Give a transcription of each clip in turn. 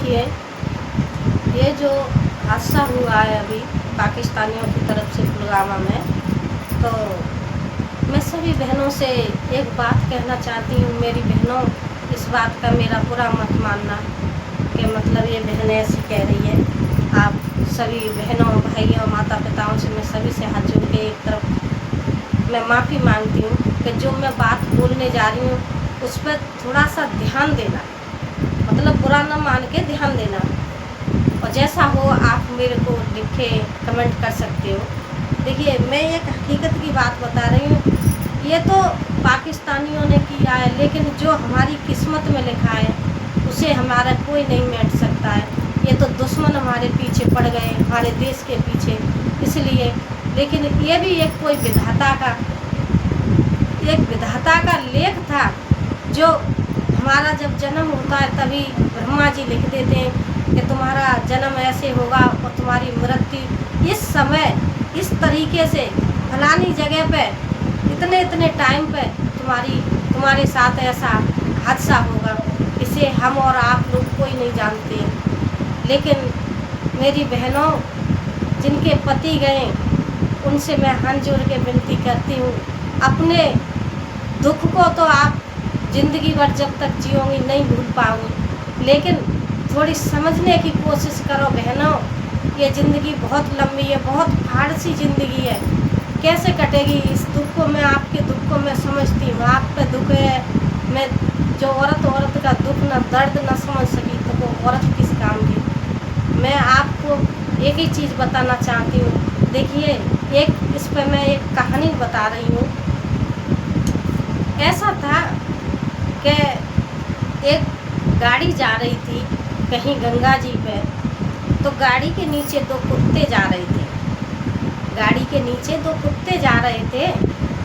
देखिए, ये जो हादसा हुआ है अभी पाकिस्तानियों की तरफ से पुलवामा में, तो मैं सभी बहनों से एक बात कहना चाहती हूँ। मेरी बहनों, इस बात का मेरा बुरा मत मानना कि मतलब ये बहन ऐसी कह रही है। आप सभी बहनों, भाइयों, माता पिताओं से मैं सभी से हाथ जोड़ के एक तरफ मैं माफ़ी मांगती हूँ कि जो मैं बात बोलने जा रही हूँ उस पर थोड़ा सा ध्यान देना, मतलब बुरा न मान के ध्यान देना। और जैसा हो आप मेरे को लिख के कमेंट कर सकते हो। देखिए, मैं एक हकीकत की बात बता रही हूँ। ये तो पाकिस्तानियों ने किया है, लेकिन जो हमारी किस्मत में लिखा है उसे हमारा कोई नहीं मिट सकता है। ये तो दुश्मन हमारे पीछे पड़ गए, हमारे देश के पीछे, इसलिए। लेकिन ये भी एक कोई विधाता का लेख था, जो हमारा जब जन्म होता है तभी ब्रह्मा जी लिख देते हैं कि तुम्हारा जन्म ऐसे होगा और तुम्हारी मृत्यु इस समय इस तरीके से फलानी जगह पे इतने टाइम पे तुम्हारे साथ ऐसा हादसा होगा। इसे हम और आप लोग कोई नहीं जानते। लेकिन मेरी बहनों, जिनके पति गए, उनसे मैं हाथ जोड़ के विनती करती हूँ, अपने दुख को तो आप ज़िंदगी भर जब तक जियोगी नहीं भूल पाओगी, लेकिन थोड़ी समझने की कोशिश करो बहनों। ये ज़िंदगी बहुत लंबी है, बहुत हार्ड सी ज़िंदगी है, कैसे कटेगी। इस दुख को मैं, आपके दुख को मैं समझती हूँ। आप पे दुख है, मैं जो औरत का दुख न दर्द न समझ सकी तो वो औरत किस काम की। मैं आपको एक ही चीज़ बताना चाहती हूँ। देखिए, इस पर मैं एक कहानी बता रही हूँ। ऐसा था कि एक गाड़ी जा रही थी कहीं गंगा जी पे, तो गाड़ी के नीचे दो कुत्ते जा रहे थे। गाड़ी के नीचे दो कुत्ते जा रहे थे,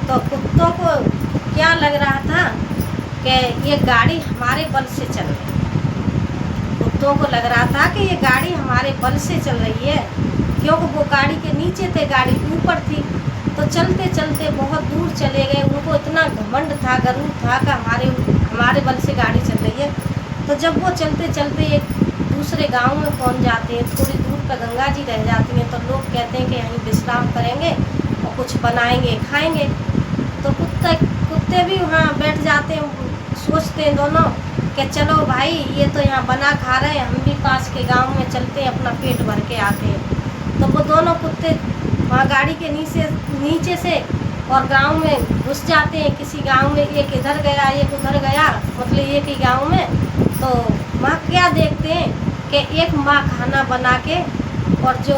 तो कुत्तों को क्या लग रहा था कि ये गाड़ी हमारे बल से चल रही है। कुत्तों को लग रहा था कि ये गाड़ी हमारे बल से चल रही है, क्योंकि वो गाड़ी के नीचे थे, गाड़ी ऊपर थी। तो चलते चलते बहुत दूर चले गए। उनको इतना घमंड था, गरूर था कि हमारे बल से गाड़ी चल रही है। तो जब वो चलते चलते एक दूसरे गांव में पहुंच जाते हैं, थोड़ी दूर पर गंगा जी रह जाती हैं, तो लोग कहते हैं कि यहीं विश्राम करेंगे और कुछ बनाएंगे खाएंगे। तो कुत्ते भी वहाँ बैठ जाते हैं। सोचते हैं दोनों कि चलो भाई, ये तो यहाँ बना खा रहे हैं, हम भी पास के गांव में चलते हैं, अपना पेट भर के आते हैं। तो वो दोनों कुत्ते वहाँ गाड़ी के नीचे से और गांव में घुस जाते हैं। किसी गांव में एक इधर गया, एक उधर गया, मतलब एक ही गांव में। तो वहाँ क्या देखते हैं कि एक माँ खाना बना के, और जो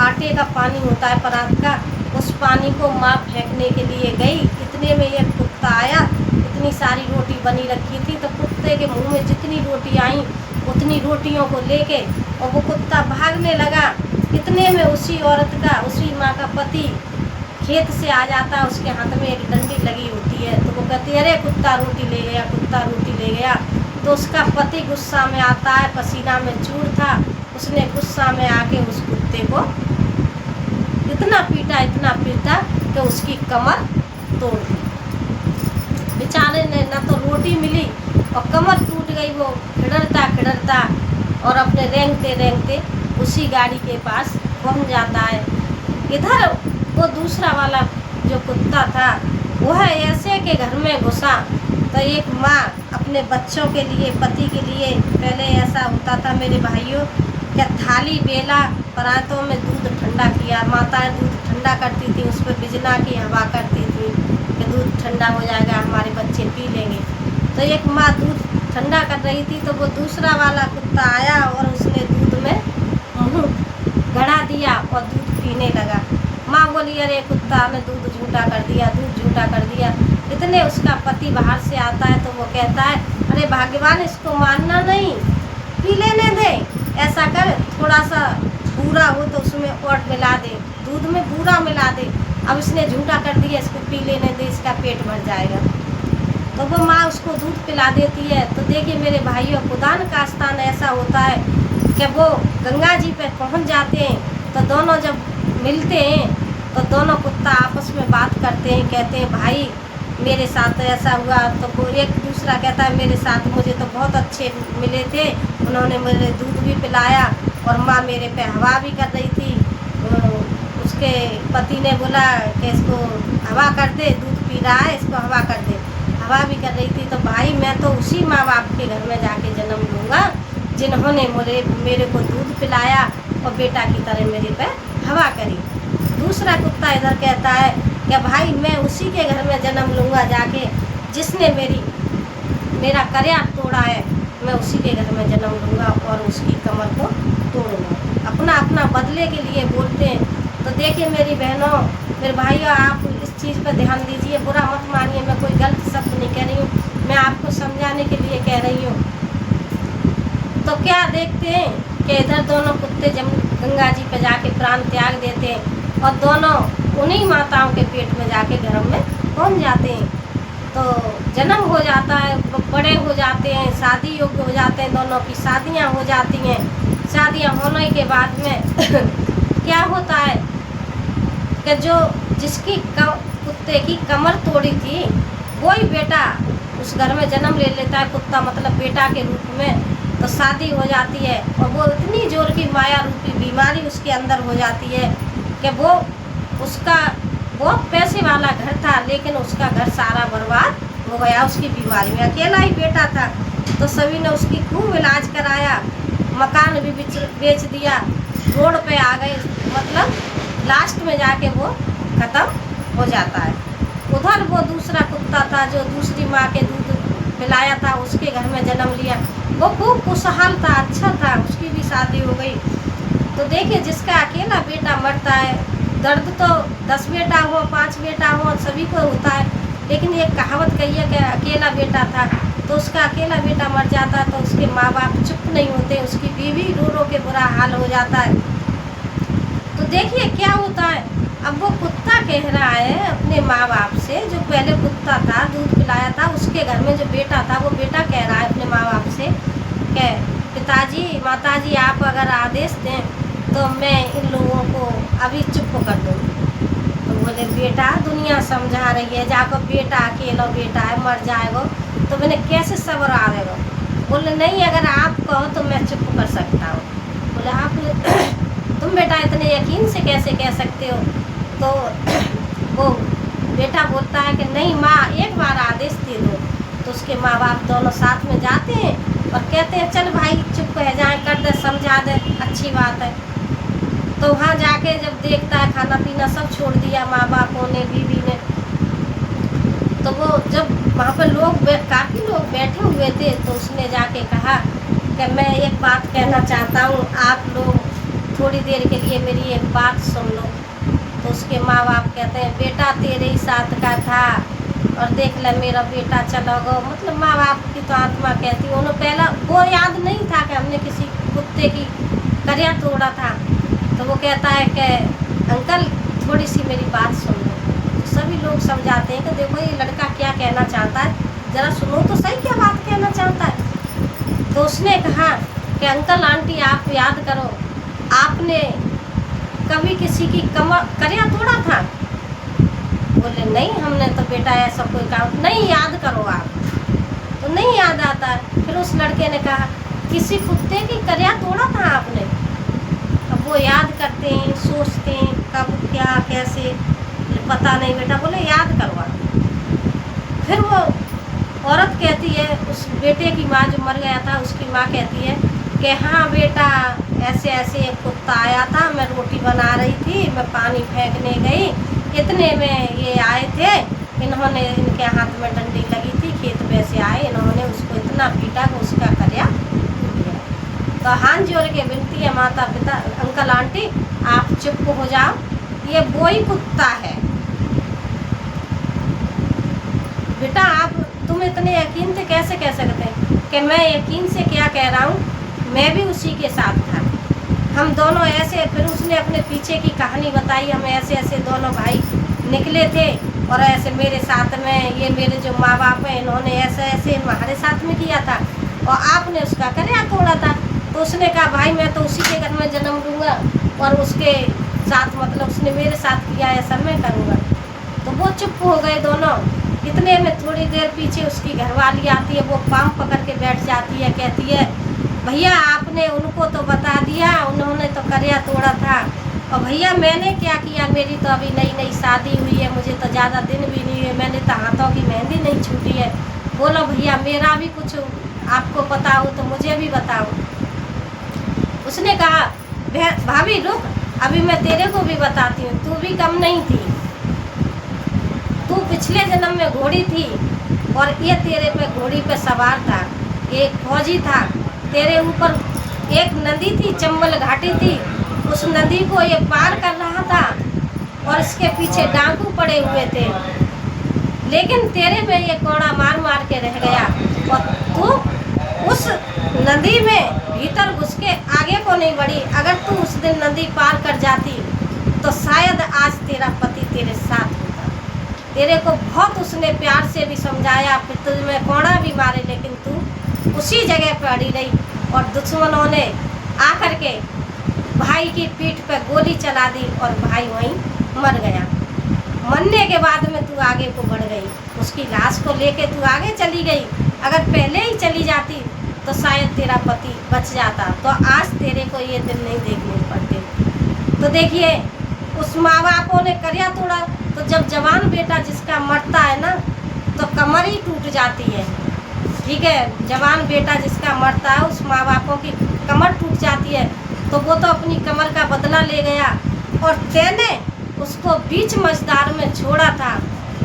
आटे का पानी होता है परात का, उस पानी को माँ फेंकने के लिए गई। इतने में एक कुत्ता आया, इतनी सारी रोटी बनी रखी थी, तो कुत्ते के मुंह में जितनी रोटी आई उतनी रोटियों को लेके और वो कुत्ता भागने लगा। इतने में उसी औरत का, उसी माँ का पति खेत से आ जाता है। उसके हाथ में एक डंडी लगी होती है, तो वो कहती है, अरे कुत्ता रोटी ले गया, कुत्ता रोटी ले गया। तो उसका पति गुस्सा में आता है, पसीना में चूर था, उसने गुस्सा में आके उस कुत्ते को इतना पीटा कि उसकी कमर तोड़ दी। बेचारे ने न तो रोटी मिली और कमर टूट गई। वो खिड़रता और अपने रेंगते उसी गाड़ी के पास पहुंच जाता है। इधर वो दूसरा वाला जो कुत्ता था, वो है ऐसे के घर में घुसा। तो एक माँ अपने बच्चों के लिए, पति के लिए, पहले ऐसा होता था मेरे भाइयों, क्या थाली बेला, परातों में दूध ठंडा किया। माताएं दूध ठंडा करती थी, उस पर बिजना की हवा करती थी कि दूध ठंडा हो जाएगा, हमारे बच्चे पी लेंगे। तो एक माँ दूध ठंडा कर रही थी, तो वो दूसरा वाला कुत्ता आया और उसने दूध में मुँह गड़ा दिया और दूध पीने लगा। माँ बोली, अरे कुत्ता ने दूध झूठा कर दिया। इतने उसका पति बाहर से आता है, तो वो कहता है, अरे भाग्यवान, इसको मारना नहीं, पी लेने दे। ऐसा कर, थोड़ा सा बूरा हो तो उसमें और मिला दे, दूध में बूरा मिला दे। अब इसने झूठा कर दिया, इसको पी लेने दे, इसका पेट भर जाएगा। तो वो माँ उसको दूध पिला देती है। तो देखिए मेरे भाइयों, खुदा न खास्ता ऐसा होता है कि वो गंगा जी पे पहुँच जाते हैं। तो दोनों जब मिलते हैं तो दोनों कुत्ता आपस में बात करते हैं, कहते हैं, भाई मेरे साथ ऐसा हुआ। तो वो एक दूसरा कहता है, मेरे साथ मुझे तो बहुत अच्छे मिले थे, उन्होंने मेरे दूध भी पिलाया और माँ मेरे पे हवा भी कर रही थी। उसके पति ने बोला कि इसको हवा कर दे, दूध पी रहा है, इसको हवा कर दे, हवा भी कर रही थी। तो भाई मैं तो उसी माँ बाप के घर में जाके जन्म लूँगा जिन्होंने मेरे को दूध पिलाया और बेटा की तरह मेरे पे हवा करी। दूसरा कुत्ता इधर कहता है कि भाई मैं उसी के घर में जन्म लूँगा जाके जिसने मेरा कर्या तोड़ा है, मैं उसी के घर में जन्म लूँगा और उसकी कमर को तोड़ूँगा। अपना अपना बदले के लिए बोलते हैं। तो देखिए मेरी बहनों, मेरे भाइयों, आप इस चीज़ पर ध्यान दीजिए, बुरा मत मानिए, मैं कोई गलत शब्द नहीं कह रही हूँ, मैं आपको समझाने के लिए कह रही हूँ। तो क्या देखते हैं कि इधर दोनों कुत्ते गंगा जी पे जाके प्राण त्याग देते हैं और दोनों उन्हीं माताओं के पेट में जाके गर्भ में पहुँच जाते हैं। तो जन्म हो जाता है, बड़े हो जाते हैं, शादी योग्य हो जाते हैं, दोनों की शादियां हो जाती हैं। शादियां होने के बाद में क्या होता है कि जिसकी कुत्ते की कमर तोड़ी थी वही बेटा उस घर में जन्म ले लेता है, कुत्ता मतलब बेटा के रूप में। तो शादी हो जाती है और वो इतनी जोर की माया रूपी बीमारी उसके अंदर हो जाती है कि उसका बहुत पैसे वाला घर था लेकिन उसका घर सारा बर्बाद हो गया उसकी बीमारी में। अकेला ही बेटा था तो सभी ने उसकी खूब इलाज कराया, मकान भी बेच दिया, रोड पे आ गए, मतलब लास्ट में जाके वो ख़त्म हो जाता है। उधर वो दूसरा कुत्ता था जो दूसरी माँ के दूध पिलाया था, उसके घर में जन्म लिया, वो खूब खुशहाल था, अच्छा था, उसकी भी शादी हो गई। तो देखिए जिसका अकेला बेटा मरता है, दर्द तो 10 बेटा हो 5 बेटा हो सभी को होता है, लेकिन ये कहावत कही है कि अकेला बेटा था तो उसका अकेला बेटा मर जाता तो उसके माँ बाप चुप नहीं होते, उसकी बीवी रो रो के बुरा हाल हो जाता है। तो देखिए क्या होता है, अब वो कुत्ता कह रहा है अपने माँ बाप से, जो पहले कुत्ता था दूध पिलाया था उसके घर में जो बेटा था, वो बेटा कह रहा है अपने माँ बाप से कि पिताजी माताजी आप अगर आदेश दें तो मैं इन लोगों को अभी चुप कर दूँ। तो बोले बेटा दुनिया समझा रही है, जाको बेटा अकेला बेटा है मर जाएगा तो मैंने कैसे सब्र आवेगा। बोले नहीं अगर आप कहो तो मैं चुप कर सकता हूँ। बोले आप तुम बेटा इतने यकीन से कैसे कह सकते हो। तो वो बेटा बोलता है कि नहीं माँ एक बार आदेश दे दो। तो उसके माँ बाप दोनों साथ में जाते हैं और कहते हैं चल भाई चुप रह जाए, कर दे समझा दे, अच्छी बात है। तो वहाँ जाके जब देखता है खाना पीना सब छोड़ दिया माँ बापों ने, बीवी ने, तो वो जब वहाँ पर काफ़ी लोग बैठे हुए थे तो उसने जाके कहा कि मैं एक बात कहना चाहता हूँ, आप लोग थोड़ी देर के लिए मेरी एक बात सुन लो। तो उसके माँ बाप कहते हैं बेटा तेरे ही साथ का था और देख ले मेरा बेटा चला गया। मतलब माँ बाप की तो आत्मा कहती है, उन्हें पहला वो याद नहीं था कि हमने किसी कुत्ते की कर्या तोड़ा था। तो वो कहता है कि अंकल थोड़ी सी मेरी बात सुन लो। तो सभी लोग समझाते हैं कि देखो ये लड़का क्या कहना चाहता है, ज़रा सुनो तो सही क्या बात कहना चाहता है। तो उसने कहा कि अंकल आंटी आप याद करो, आपने कभी किसी की कर्या तोड़ा था। बोले नहीं हमने तो बेटा ऐसा कोई काम नहीं, याद करो आप। तो नहीं याद आता। फिर उस लड़के ने कहा किसी कुत्ते की कर्या तोड़ा था आपने। अब वो याद करते हैं, सोचते हैं कब क्या कैसे, पता नहीं बेटा। बोले याद करो आप। फिर वो औरत कहती है, उस बेटे की माँ जो मर गया था उसकी माँ कहती है कि हाँ बेटा ऐसे ऐसे एक कुत्ता आया था, मैं रोटी बना रही थी, मैं पानी फेंकने गई, इतने में ये आए थे, इन्होंने इनके हाथ में डंडी लगी थी, खेत पे से आए, इन्होंने उसको इतना पीटा कि उसका कर्या टूट गया। तो हाथ जोड़ के विनती है माता पिता अंकल आंटी आप चुप हो जाओ, ये वो ही कुत्ता है बेटा। आप तुम इतने यकीन से कैसे कह सकते हैं कि मैं यकीन से क्या कह रहा हूँ, मैं भी उसी के साथ था, हम दोनों ऐसे। फिर उसने अपने पीछे की कहानी बताई, हम ऐसे ऐसे दोनों भाई निकले थे और ऐसे मेरे साथ में ये मेरे जो माँ बाप हैं इन्होंने ऐसे ऐसे हमारे साथ में किया था और आपने उसका कर्या तोड़ा था। तो उसने कहा भाई मैं तो उसी के घर में जन्म लूँगा और उसके साथ मतलब उसने मेरे साथ किया ऐसा मैं करूँगा। तो वो चुप हो गए दोनों। इतने में थोड़ी देर पीछे उसकी घरवाली आती है, वो पाँव पकड़ के बैठ जाती है, कहती है भैया आपने उनको तो बता दिया, उन्होंने तो करिया तोड़ा था, और भैया मैंने क्या किया, मेरी तो अभी नई नई शादी हुई है, मुझे तो ज़्यादा दिन भी नहीं है, मैंने तो हाथों की मेहंदी नहीं छूटी है। बोलो भैया मेरा भी कुछ आपको पता हो तो मुझे भी बताओ। उसने कहा भाभी रुक, अभी मैं तेरे को भी बताती हूँ, तू भी कम नहीं थी, तू पिछले जन्म में घोड़ी थी और ये तेरे पे घोड़ी पे सवार था, एक फौजी था, तेरे ऊपर एक नदी थी, चंबल घाटी थी, उस नदी को ये पार कर रहा था और इसके पीछे डाकू पड़े हुए थे, लेकिन तेरे पे ये कोड़ा मार मार के रह गया और तू उस नदी में भीतर घुस के आगे को नहीं बढ़ी। अगर तू उस दिन नदी पार कर जाती तो शायद आज तेरा पति तेरे साथ होता। तेरे को बहुत उसने प्यार से भी समझाया, फिर तुझमें कोड़ा भी मारे, लेकिन तू उसी जगह पर अड़ी रही और दुश्मनों ने आकर के भाई की पीठ पर गोली चला दी और भाई वहीं मर गया। मरने के बाद में तू आगे को बढ़ गई, उसकी लाश को लेके तू आगे चली गई। अगर पहले ही चली जाती तो शायद तेरा पति बच जाता, तो आज तेरे को ये दिन नहीं देखने पड़ते। तो देखिए उस माँ बापों ने करिया तोड़ा, तो जब जवान बेटा जिसका मरता है ना तो कमर ही टूट जाती है। ठीक है, जवान बेटा जिसका मरता है उस माँ बापों की कमर टूट जाती है, तो वो तो अपनी कमर का बदला ले गया और तेने उसको बीच मझधार में छोड़ा था।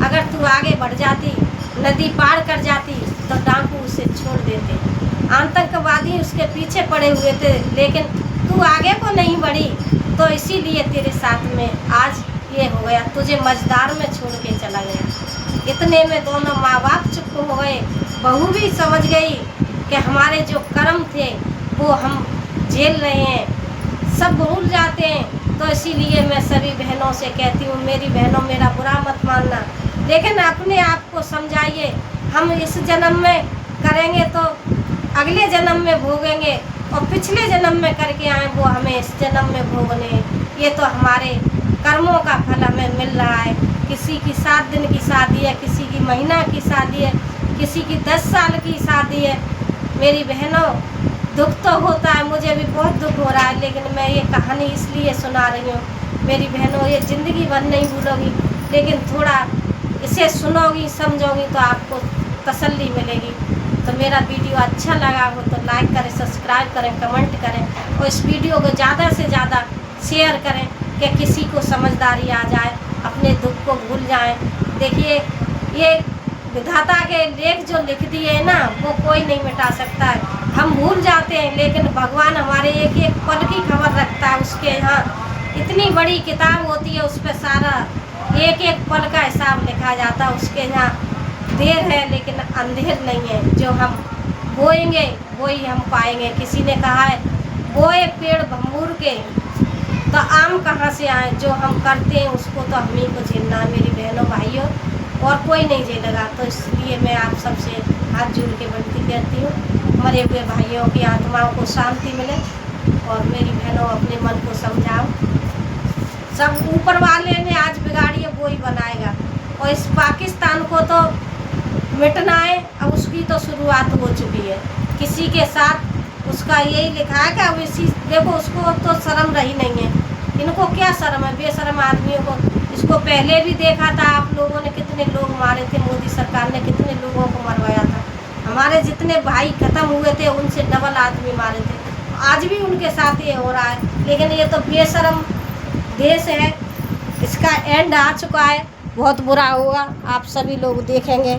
अगर तू आगे बढ़ जाती, नदी पार कर जाती, तो डाकू उसे छोड़ देते, आतंकवादी उसके पीछे पड़े हुए थे, लेकिन तू आगे को नहीं बढ़ी, तो इसीलिए तेरे साथ में आज ये हो गया, तुझे मझधार में छोड़ के चला गया। इतने में दोनों माँ बाप चुप हो गए, बहू भी समझ गई कि हमारे जो कर्म थे वो हम झेल रहे हैं, सब भूल जाते हैं। तो इसीलिए मैं सभी बहनों से कहती हूँ, मेरी बहनों मेरा बुरा मत मानना, लेकिन अपने आप को समझाइए, हम इस जन्म में करेंगे तो अगले जन्म में भोगेंगे, और पिछले जन्म में करके आए वो हमें इस जन्म में भोगने। ये तो हमारे कर्मों का फल हमें मिल रहा है। किसी की 7 दिन की शादी है, किसी की महीना की शादी है, किसी की 10 साल की शादी है। मेरी बहनों दुख तो होता है, मुझे भी बहुत दुख हो रहा है, लेकिन मैं ये कहानी इसलिए सुना रही हूँ। मेरी बहनों ये ज़िंदगी भर नहीं भूलोगी, लेकिन थोड़ा इसे सुनोगी समझोगी तो आपको तसल्ली मिलेगी। तो मेरा वीडियो अच्छा लगा हो तो लाइक करें, सब्सक्राइब करें, कमेंट करें और इस वीडियो को ज़्यादा से ज़्यादा शेयर करें कि किसी को समझदारी आ जाए, अपने दुख को भूल जाएं। देखिए ये विधाता के लेख जो लिख दिए है ना, वो कोई नहीं मिटा सकता है। हम भूल जाते हैं, लेकिन भगवान हमारे एक एक पल की खबर रखता है। उसके यहाँ इतनी बड़ी किताब होती है, उस पर सारा एक एक पल का हिसाब लिखा जाता है। उसके यहाँ देर है लेकिन अंधेर नहीं है। जो हम बोएंगे वही हम पाएंगे। किसी ने कहा है बोए पेड़ भंबूर के तो आम कहाँ से आए, जो हम करते हैं उसको तो हम ही को झेलना है। मेरी बहनों भाइयों, और कोई नहीं झेलेगा। तो इसलिए मैं आप सबसे हाथ जोड़ के विनती करती हूँ, मरे हुए भाइयों की आत्माओं को शांति मिले, और मेरी बहनों अपने मन को समझाओ। सब ऊपर वाले ने आज बिगाड़ी है, वो ही बनाएगा, और इस पाकिस्तान को तो मिटना है। अब उसकी तो शुरुआत हो चुकी है। किसी के साथ उसका यही लिखा है कि अब इसी देखो, उसको तो शर्म रही नहीं है। इनको क्या शर्म है, बेशर्म आदमियों को। इसको पहले भी देखा था आप लोगों ने, कितने लोग मारे थे, मोदी सरकार ने कितने लोगों को मरवाया था। हमारे जितने भाई खत्म हुए थे उनसे डबल आदमी मारे थे। आज भी उनके साथ ये हो रहा है, लेकिन ये तो बेशर्म देश है। इसका एंड आ चुका है, बहुत बुरा होगा, आप सभी लोग देखेंगे।